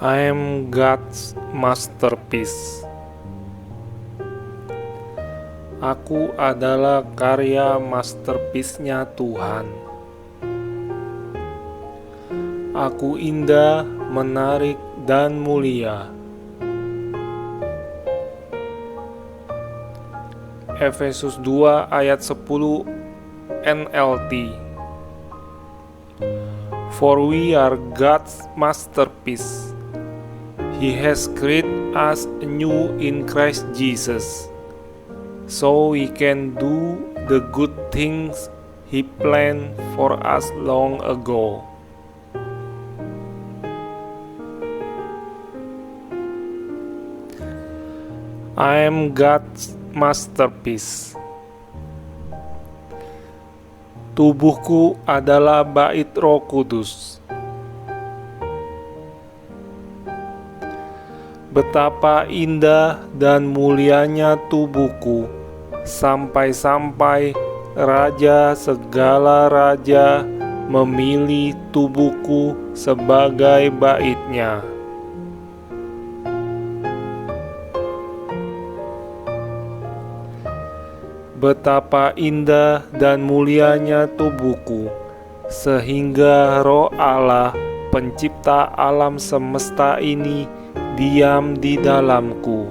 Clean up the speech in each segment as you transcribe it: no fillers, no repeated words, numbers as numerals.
I am God's masterpiece. Aku adalah karya masterpiece-nya Tuhan. Aku indah, menarik, dan mulia. Efesus 2 ayat 10 NLT. For we are God's masterpiece. He has created us anew in Christ Jesus, so we can do the good things He planned for us long ago. I am God's masterpiece. Tubuhku adalah bait Roh Kudus. Betapa indah dan mulianya tubuhku, sampai-sampai Raja segala raja memilih tubuhku sebagai baitnya. Betapa indah dan mulianya tubuhku, sehingga Roh Allah, pencipta alam semesta ini, diam di dalamku.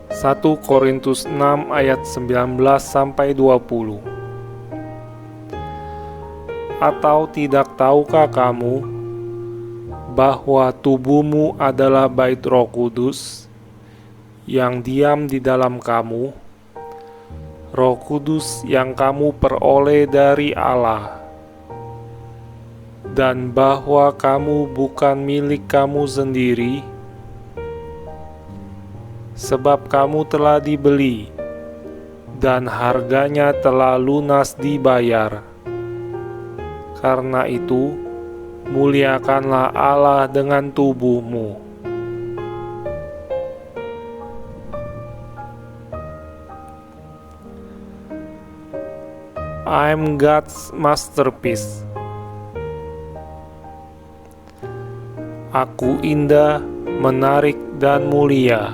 Satu Korintus 6 ayat 19-20. Atau tidak tahukah kamu bahwa tubuhmu adalah bait Roh Kudus yang diam di dalam kamu, Roh Kudus yang kamu peroleh dari Allah, dan bahwa kamu bukan milik kamu sendiri, sebab kamu telah dibeli, dan harganya telah lunas dibayar. Karena itu, muliakanlah Allah dengan tubuhmu. I'm God's masterpiece. Aku indah, menarik, dan mulia.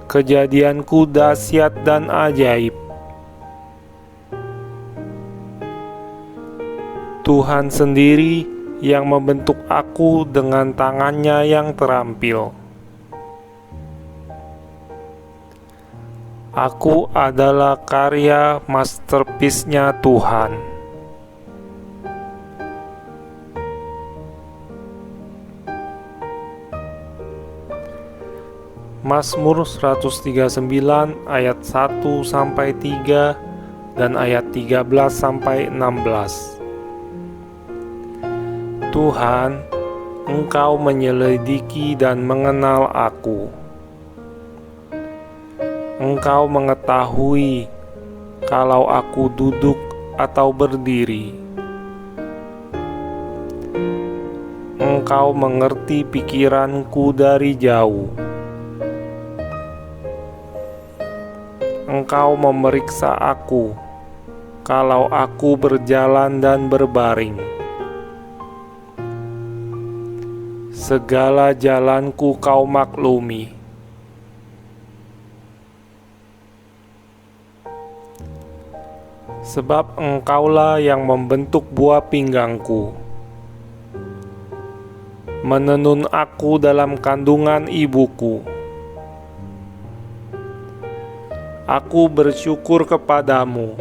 Kejadianku dahsyat dan ajaib. Tuhan sendiri yang membentuk aku dengan tangannya yang terampil. Aku adalah karya masterpiece-nya Tuhan. Mazmur 139 ayat 1-3 dan ayat 13-16. Tuhan, Engkau menyelidiki dan mengenal aku. Engkau mengetahui kalau aku duduk atau berdiri. Engkau mengerti pikiranku dari jauh. Engkau memeriksa aku kalau aku berjalan dan berbaring. Segala jalanku Kau maklumi. Sebab Engkaulah yang membentuk buah pinggangku, menenun aku dalam kandungan ibuku. Aku bersyukur kepadamu,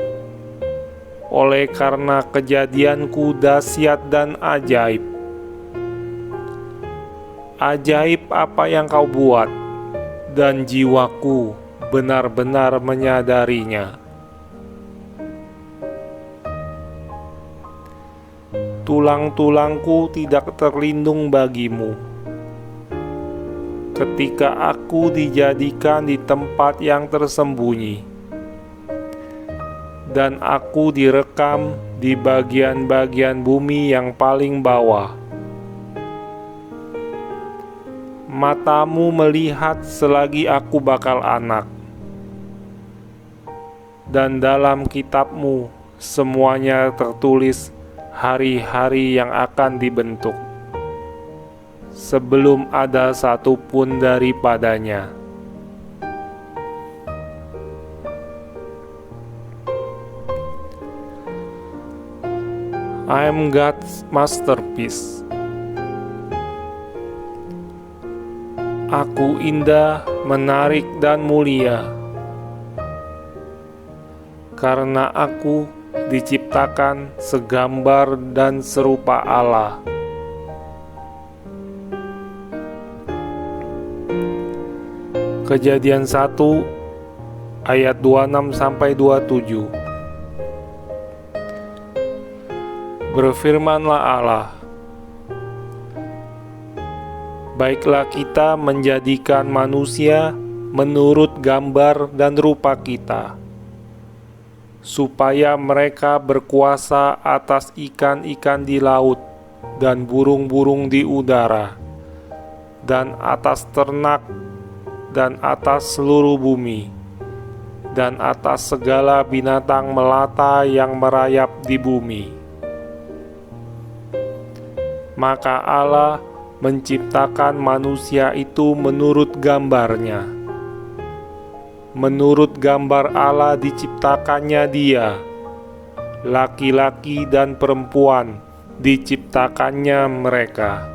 oleh karena kejadianku dahsyat dan ajaib. Ajaib apa yang Kau buat, dan jiwaku benar-benar menyadarinya. Tulang-tulangku tidak terlindung bagimu. Ketika aku dijadikan di tempat yang tersembunyi, dan aku direkam di bagian-bagian bumi yang paling bawah. Matamu melihat selagi aku bakal anak. dan dalam kitab-Mu semuanya tertulis hari-hari yang akan dibentuk, sebelum ada satu pun daripadanya. I am God's masterpiece. Aku indah, menarik, dan mulia, karena aku diciptakan segambar dan serupa Allah. Kejadian 1 ayat 26-27. Berfirmanlah Allah, baiklah kita menjadikan manusia menurut gambar dan rupa kita, supaya mereka berkuasa atas ikan-ikan di laut dan burung-burung di udara, dan atas ternak, dan atas seluruh bumi, dan atas segala binatang melata yang merayap di bumi. Maka Allah menciptakan manusia itu menurut gambarnya. Menurut gambar Allah diciptakannya dia, laki-laki dan perempuan diciptakannya mereka.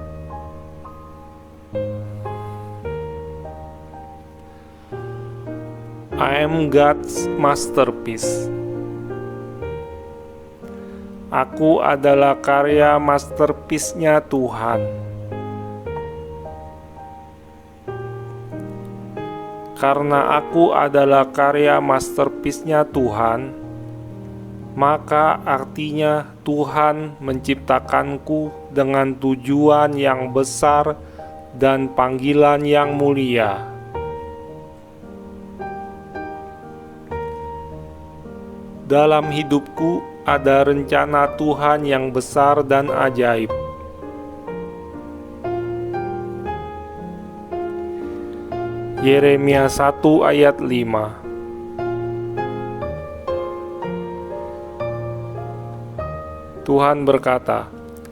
I am God's masterpiece. Aku adalah karya masterpiece-nya Tuhan. Karena aku adalah karya masterpiece-nya Tuhan, maka artinya Tuhan menciptakanku dengan tujuan yang besar dan panggilan yang mulia. Dalam hidupku ada rencana Tuhan yang besar dan ajaib. Yeremia 1 ayat 5. Tuhan berkata,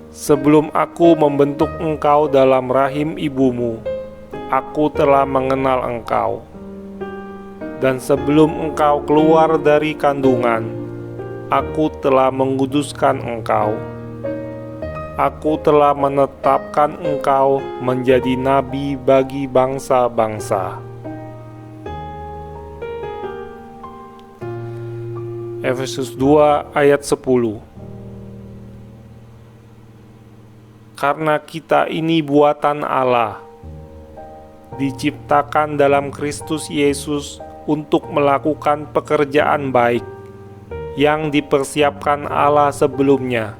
sebelum aku membentuk engkau dalam rahim ibumu, aku telah mengenal engkau. Dan sebelum engkau keluar dari kandungan, aku telah menguduskan engkau. Aku telah menetapkan engkau menjadi nabi bagi bangsa-bangsa. Efesus 2 ayat 10. Karena kita ini buatan Allah, diciptakan dalam Kristus Yesus untuk melakukan pekerjaan baik yang dipersiapkan Allah sebelumnya.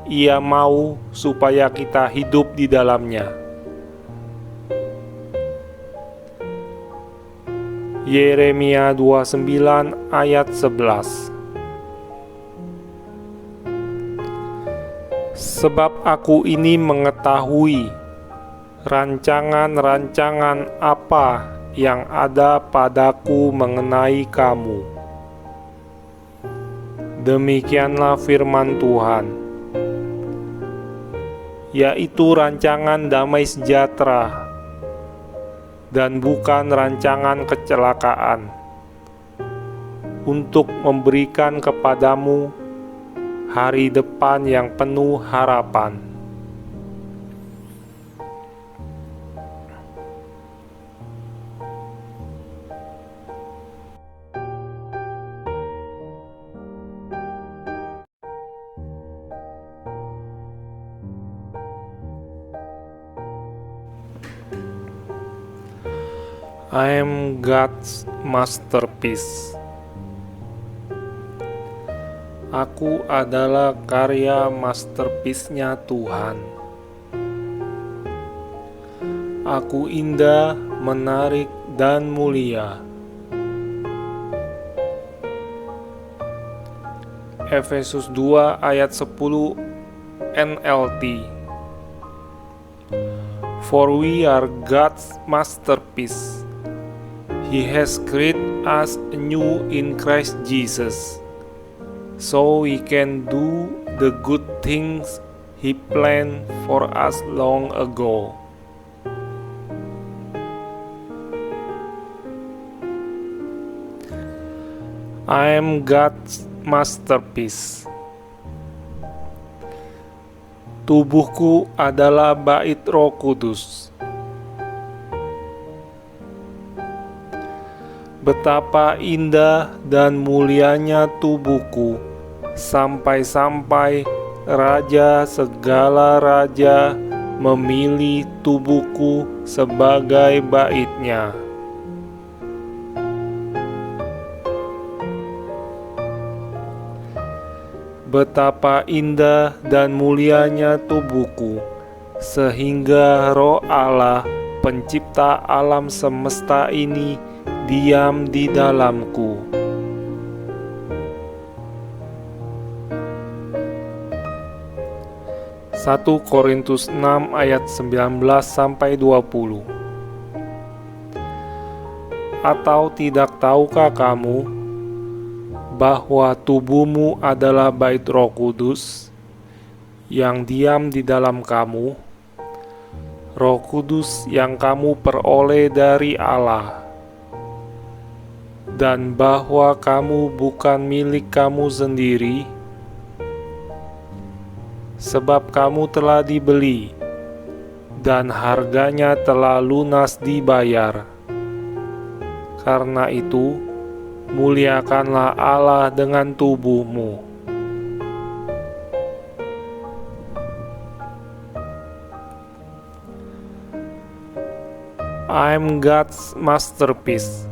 Ia mau supaya kita hidup di dalamnya. Yeremia 29 ayat 11. Sebab aku ini mengetahui rancangan-rancangan apa yang ada padaku mengenai kamu. Demikianlah firman Tuhan, yaitu rancangan damai sejahtera dan bukan rancangan kecelakaan, untuk memberikan kepadamu hari depan yang penuh harapan. I am God's masterpiece. Aku adalah karya masterpiece-nya Tuhan. Aku indah, menarik, dan mulia. Efesus 2 ayat 10 NLT. For we are God's masterpiece. He has created us anew in Christ Jesus, so we can do the good things He planned for us long ago. I am God's masterpiece. Tubuhku adalah bait Roh Kudus. Betapa indah dan mulianya tubuhku, sampai-sampai Raja segala raja memilih tubuhku sebagai baitnya. Betapa indah dan mulianya tubuhku, sehingga Roh Allah, pencipta alam semesta ini, diam di dalamku. Satu Korintus 6 ayat 19-20. Atau tidak tahukah kamu bahwa tubuhmu adalah bait Roh Kudus yang diam di dalam kamu, Roh Kudus yang kamu peroleh dari Allah, dan bahwa kamu bukan milik kamu sendiri, sebab kamu telah dibeli dan harganya telah lunas dibayar. Karena itu, muliakanlah Allah dengan tubuhmu. I'm God's masterpiece.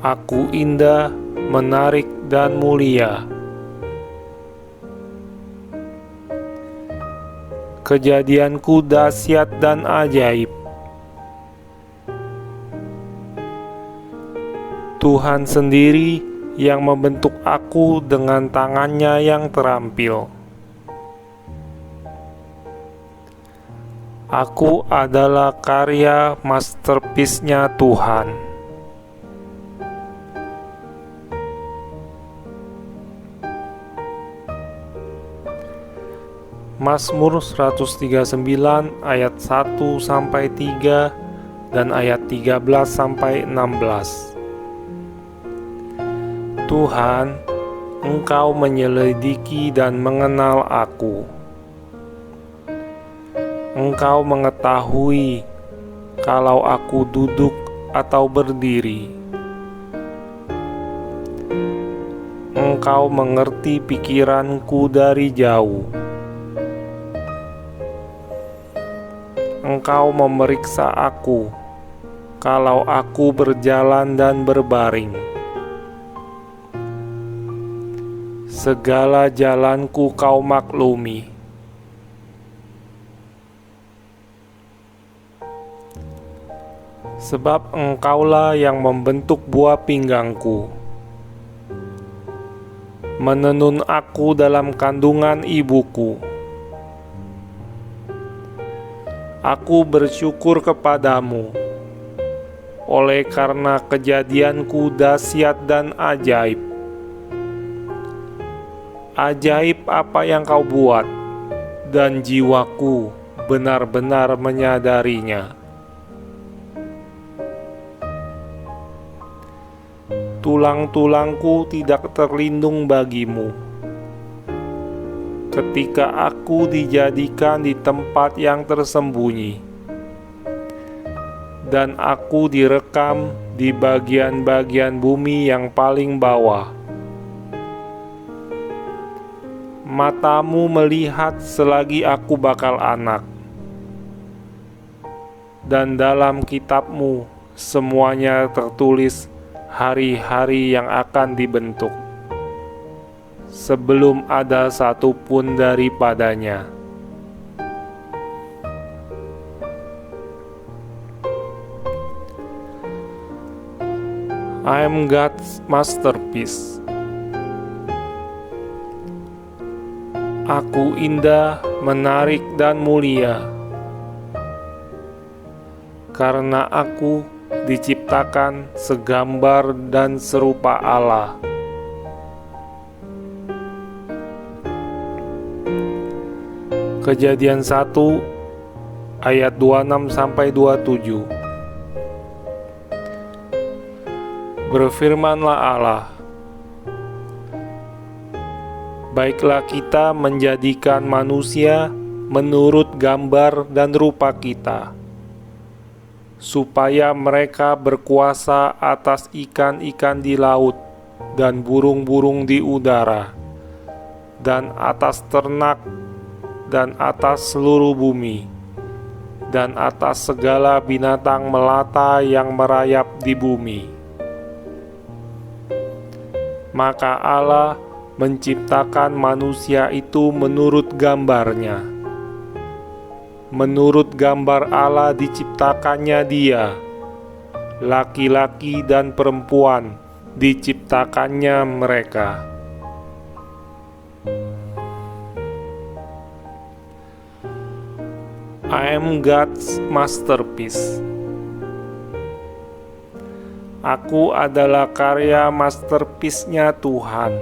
Aku indah, menarik, dan mulia. Kejadianku dahsyat dan ajaib. Tuhan sendiri yang membentuk aku dengan tangannya yang terampil. Aku adalah karya masterpiece-nya Tuhan. Mazmur 139 ayat 1-3 dan ayat 13-16. Tuhan, Engkau menyelidiki dan mengenal aku. Engkau mengetahui kalau aku duduk atau berdiri. Engkau mengerti pikiranku dari jauh. Engkau memeriksa aku kalau aku berjalan dan berbaring. Segala jalanku Kau maklumi. Sebab Engkaulah yang membentuk buah pinggangku, menenun aku dalam kandungan ibuku. Aku bersyukur kepadamu, oleh karena kejadianku dahsyat dan ajaib. Ajaib apa yang Kau buat, dan jiwaku benar-benar menyadarinya. Tulang-tulangku tidak terlindung bagimu. Ketika aku dijadikan di tempat yang tersembunyi, dan aku direkam di bagian-bagian bumi yang paling bawah. Matamu melihat selagi aku bakal anak, dan dalam kitabmu semuanya tertulis hari-hari yang akan dibentuk, sebelum ada satu pun daripadanya. I am God's masterpiece. Aku indah, menarik, dan mulia. karena aku diciptakan segambar dan serupa Allah. Kejadian 1 ayat 26-27. Berfirmanlah Allah, baiklah kita menjadikan manusia menurut gambar dan rupa kita, supaya mereka berkuasa atas ikan-ikan di laut dan burung-burung di udara, dan atas ternak, dan atas seluruh bumi, dan atas segala binatang melata yang merayap di bumi. Maka Allah menciptakan manusia itu menurut gambarnya. Menurut gambar Allah diciptakannya dia, laki-laki dan perempuan diciptakannya mereka. I am God's masterpiece. Aku adalah karya masterpiece-nya Tuhan.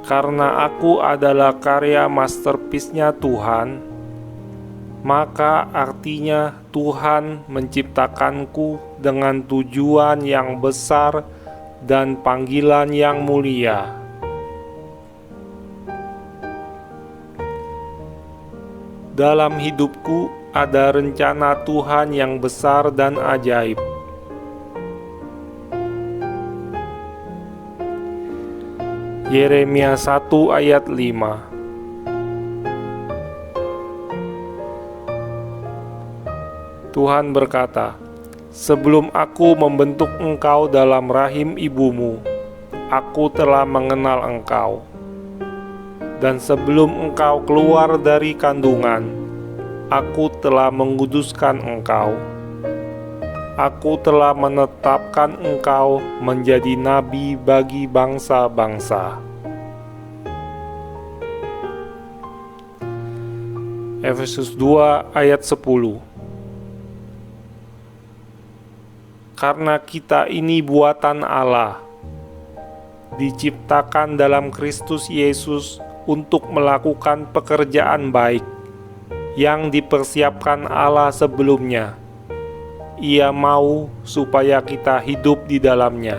Karena aku adalah karya masterpiece-nya Tuhan, maka artinya Tuhan menciptakanku dengan tujuan yang besar dan panggilan yang mulia. Dalam hidupku ada rencana Tuhan yang besar dan ajaib. Yeremia 1 ayat 5. Tuhan berkata, sebelum aku membentuk engkau dalam rahim ibumu, aku telah mengenal engkau. Dan sebelum engkau keluar dari kandungan, aku telah menguduskan engkau. Aku telah menetapkan engkau menjadi nabi bagi bangsa-bangsa. Efesus 2 ayat 10. Karena kita ini buatan Allah, diciptakan dalam Kristus Yesus untuk melakukan pekerjaan baik yang dipersiapkan Allah sebelumnya. Ia mau supaya kita hidup di dalamnya.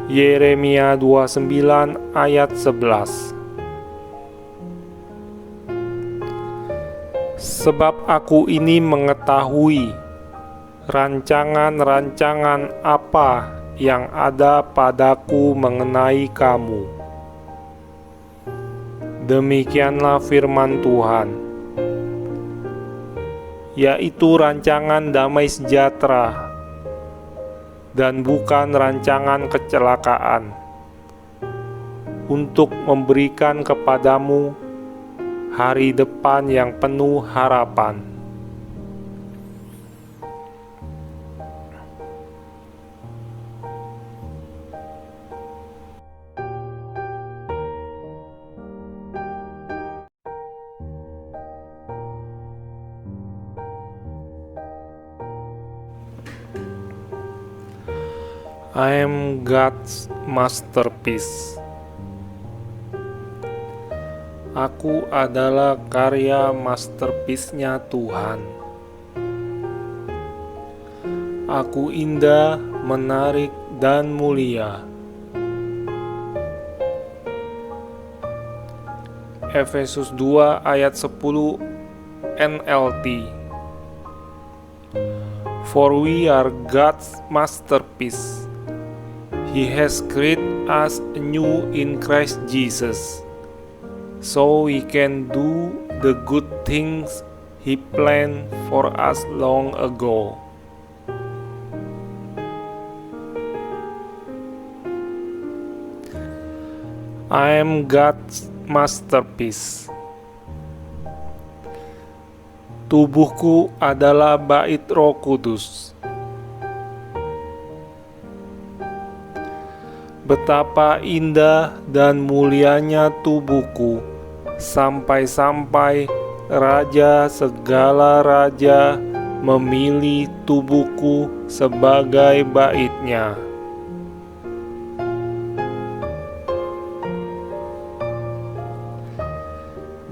Yeremia 29 ayat 11. Sebab aku ini mengetahui rancangan-rancangan apa yang ada padaku mengenai kamu. Demikianlah firman Tuhan, yaitu rancangan damai sejahtera dan bukan rancangan kecelakaan, untuk memberikan kepadamu hari depan yang penuh harapan. I am God's masterpiece. Aku adalah karya masterpiece-nya Tuhan. Aku indah, menarik, dan mulia. Efesus 2 ayat 10 NLT. For we are God's masterpiece. He has created us anew in Christ Jesus, so we can do the good things He planned for us long ago. I am God's masterpiece. Tubuhku adalah bait Roh Kudus. Betapa indah dan mulianya tubuhku, sampai-sampai raja segala raja memilih tubuhku sebagai baitnya.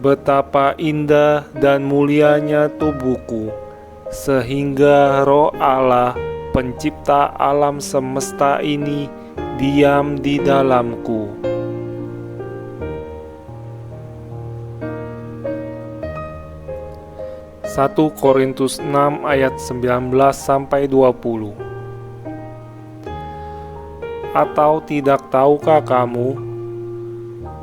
Betapa indah dan mulianya tubuhku, sehingga Roh Allah, pencipta alam semesta ini, diam di dalamku. Satu Korintus 6 ayat 19-20. Atau tidak tahukah kamu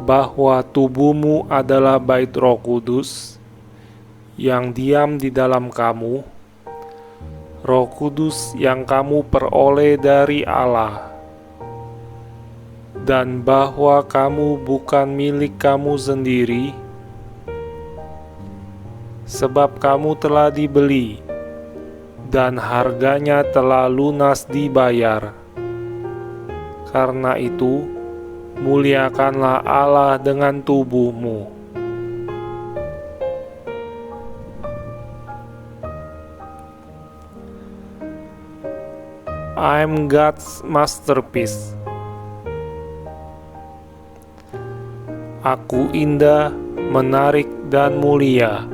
bahwa tubuhmu adalah bait Roh Kudus yang diam di dalam kamu, Roh Kudus yang kamu peroleh dari Allah, dan bahwa kamu bukan milik kamu sendiri, sebab kamu telah dibeli dan harganya telah lunas dibayar. Karena itu, muliakanlah Allah dengan tubuhmu. I'm God's masterpiece. Aku indah, menarik, dan mulia.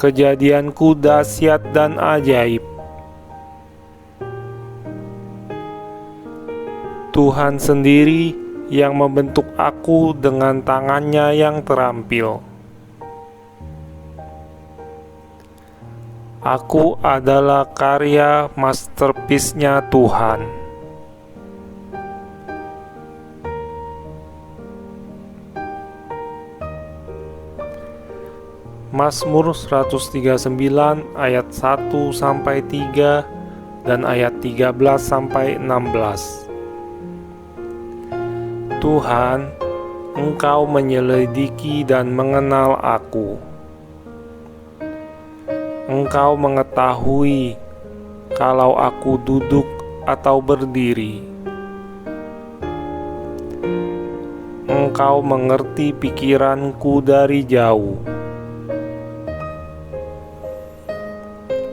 Kejadianku dahsyat dan ajaib. Tuhan sendiri yang membentuk aku dengan tangannya yang terampil. Aku adalah karya masterpiece-nya Tuhan. Mazmur 139 ayat 1-3 dan ayat 13-16. Tuhan, Engkau menyelidiki dan mengenal aku. Engkau mengetahui kalau aku duduk atau berdiri. Engkau mengerti pikiranku dari jauh.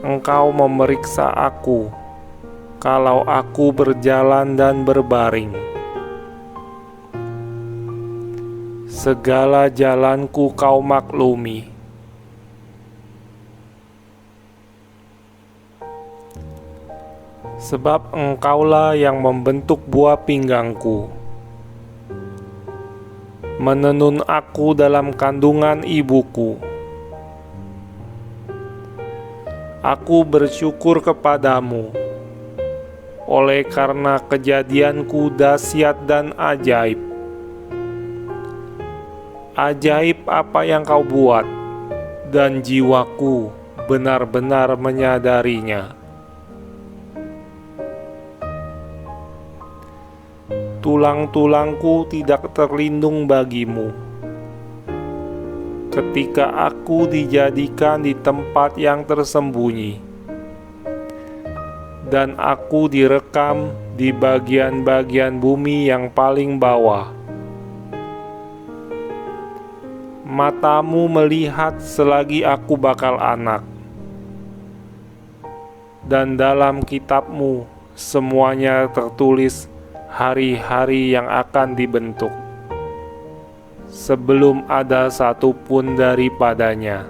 Engkau memeriksa aku kalau aku berjalan dan berbaring. Segala jalanku Kau maklumi. Sebab Engkaulah yang membentuk buah pinggangku, menenun aku dalam kandungan ibuku. Aku bersyukur kepadamu, oleh karena kejadianku dahsyat dan ajaib. Ajaib apa yang Kau buat, dan jiwaku benar-benar menyadarinya. Tulang-tulangku tidak terlindung bagimu. Ketika aku dijadikan di tempat yang tersembunyi, dan aku direkam di bagian-bagian bumi yang paling bawah. Matamu melihat selagi aku bakal anak, dan dalam kitabmu semuanya tertulis hari-hari yang akan dibentuk, sebelum ada satupun daripadanya.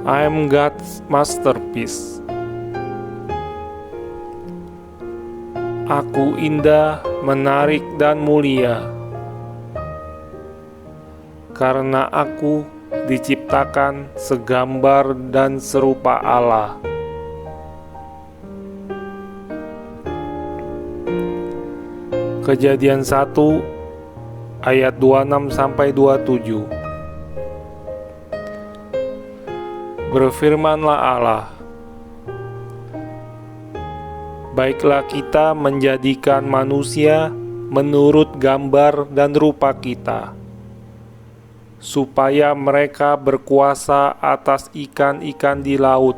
I'm God's masterpiece. Aku indah, menarik, dan mulia, karena aku diciptakan segambar dan serupa Allah. Kejadian 1 ayat 26-27. Berfirmanlah Allah, baiklah kita menjadikan manusia menurut gambar dan rupa kita, supaya mereka berkuasa atas ikan-ikan di laut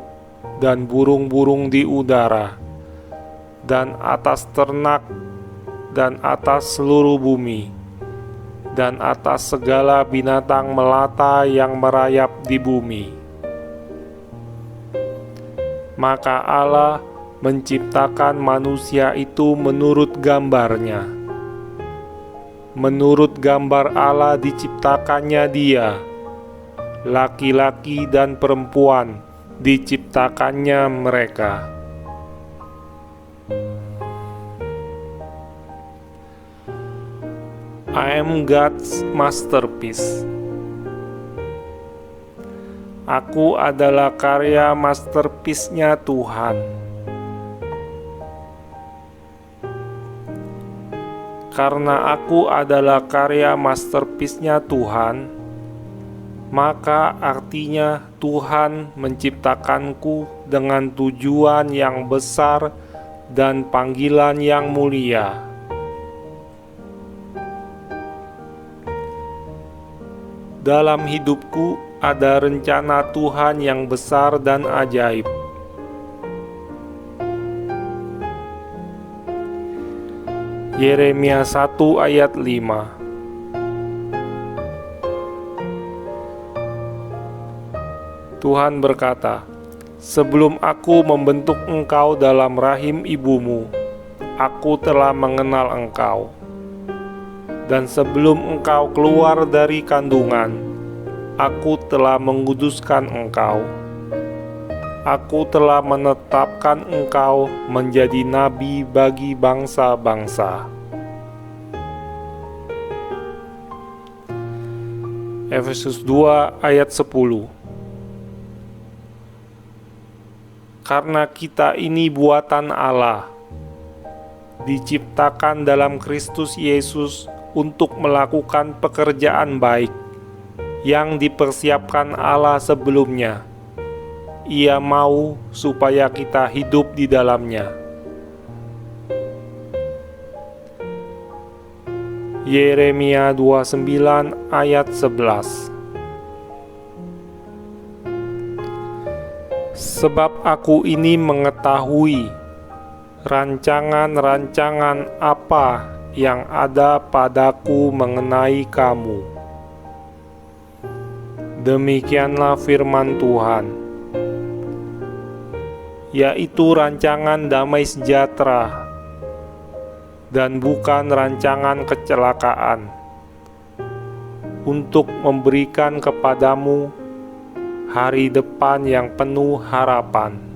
dan burung-burung di udara, dan atas ternak, dan atas seluruh bumi, dan atas segala binatang melata yang merayap di bumi. Maka Allah menciptakan manusia itu menurut gambarnya. Menurut gambar Allah diciptakannya dia, laki-laki dan perempuan diciptakannya mereka. I am God's masterpiece. Aku adalah karya masterpiece-nya Tuhan. Karena aku adalah karya masterpiece-nya Tuhan, maka artinya Tuhan menciptakanku dengan tujuan yang besar dan panggilan yang mulia. Dalam hidupku ada rencana Tuhan yang besar dan ajaib. Yeremia 1 ayat 5. Tuhan berkata, "Sebelum aku membentuk engkau dalam rahim ibumu, aku telah mengenal engkau. Dan sebelum engkau keluar dari kandungan, aku telah menguduskan engkau. Aku telah menetapkan engkau menjadi nabi bagi bangsa-bangsa." Efesus 2 ayat 10. Karena kita ini buatan Allah, diciptakan dalam Kristus Yesus untuk melakukan pekerjaan baik yang dipersiapkan Allah sebelumnya. Ia mau supaya kita hidup di dalamnya. Yeremia 29 ayat 11. Sebab aku ini mengetahui rancangan-rancangan apa yang ada padaku mengenai kamu. Demikianlah firman Tuhan, yaitu rancangan damai sejahtera dan bukan rancangan kecelakaan, untuk memberikan kepadamu hari depan yang penuh harapan.